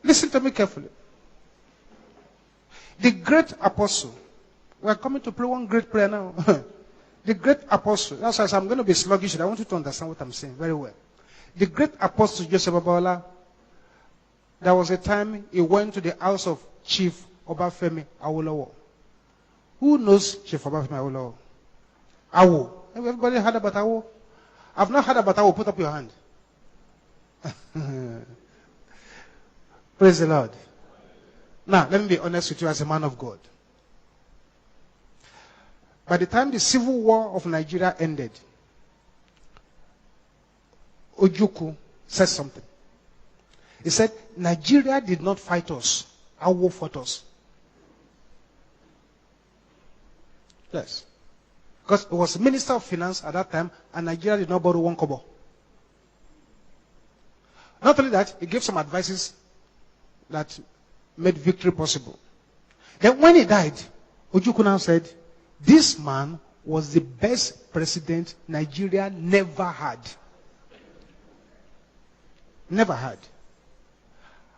Listen to me carefully. The great apostle, we are coming to pray one great prayer now. The great apostle, that's why I'm going to be sluggish. I want you to understand what I'm saying very well. The great apostle Joseph Babalola, there was a time he went to the house of Chief Obafemi Awolowo. Who knows Chief Obafemi Awolowo? Awo. Everybody heard about Awo? I've not heard about Awo. Put up your hand. Praise the Lord. Now, let me be honest with you as a man of God. By the time the civil war of Nigeria ended, Ojukwu said something. He said, Nigeria did not fight us. Awo fought us. Yes. Because he was Minister of Finance at that time, and Nigeria did not borrow one kobo. Not only that, he gave some advices that made victory possible. Then when he died, Ojukwu now said, this man was the best president Nigeria never had. Never had.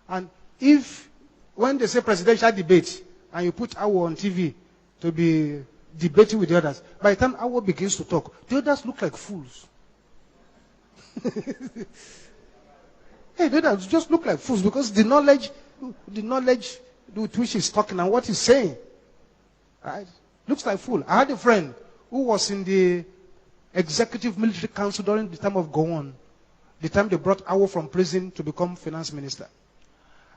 And if, when they say presidential debate, and you put Awo on TV to be debating with the others, by the time Awo begins to talk, the others look like fools. Hey, the others just look like fools because the knowledge with which he's talking and what he's saying, right, looks like fool. I had a friend who was in the Executive Military Council during the time of Gowon, the time they brought Awo from prison to become finance minister.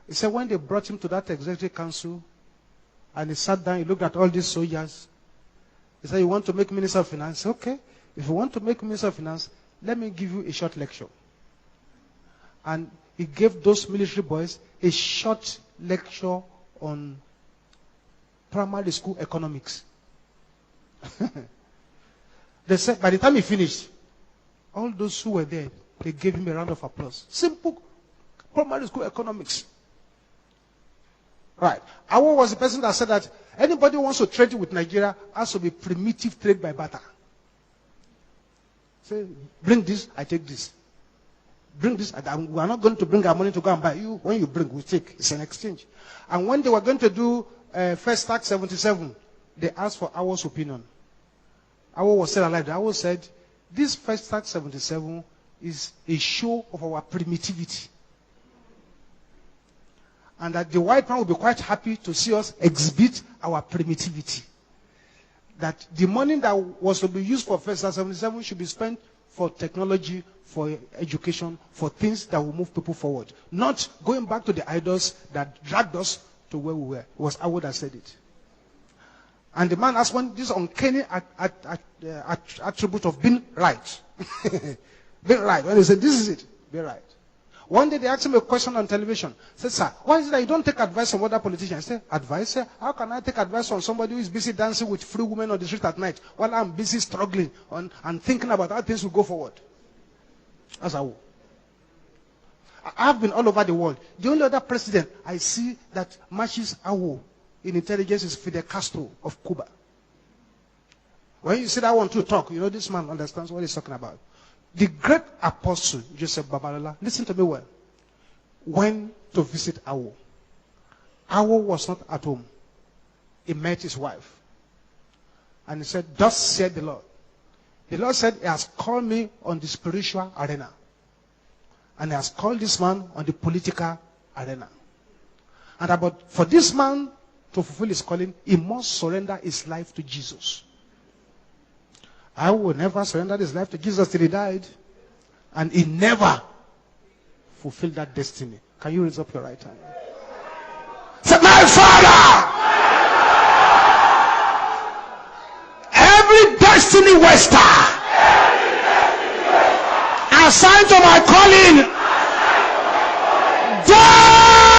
He said when they brought him to that Executive Council and he sat down, he looked at all these soldiers. He said, you want to make Minister of Finance? Okay. If you want to make Minister of Finance, let me give you a short lecture. And he gave those military boys a short lecture on primary school economics. They said, by the time he finished, all those who were there, they gave him a round of applause. Simple primary school economics. Right. Awo was the person that said that anybody who wants to trade with Nigeria has to be primitive trade by barter. Say, bring this, I take this. Bring this, we are not going to bring our money to go and buy. You, when you bring, we take. It's an exchange. And when they were going to do First Tax 77, they asked for Awo's opinion. Awo was still alive. Awo said, this First Tax 77 is a show of our primitivity. And that the white man will be quite happy to see us exhibit our primitivity. That the money that was to be used for First Tax 77 should be spent for technology, for education, for things that will move people forward. Not going back to the idols that dragged us to where we were. It was Awo that said it. And the man asked one, this uncanny attribute of being right. Being right. When he said, this is it, be right. One day they asked him a question on television. He said, sir, why is it that you don't take advice from other politicians? I said, advice? Sir? How can I take advice from somebody who is busy dancing with free women on the street at night while I'm busy struggling and thinking about how things will go forward? That's how. I've been all over the world. The only other president I see that matches Awo in intelligence is Fidel Castro of Cuba. When you see that one to talk, you know this man understands what he's talking about. The great apostle, Joseph Babalola, listen to me well, went to visit Awo. Awo was not at home. He met his wife. And he said, thus said the Lord. The Lord said, he has called me on the spiritual arena. And he has called this man on the political arena. And about for this man to fulfill his calling, he must surrender his life to Jesus. I will never surrender his life to Jesus till he died. And he never fulfilled that destiny. Can you raise up your right hand? Say, my Father! Every destiny waster assigned to my calling, die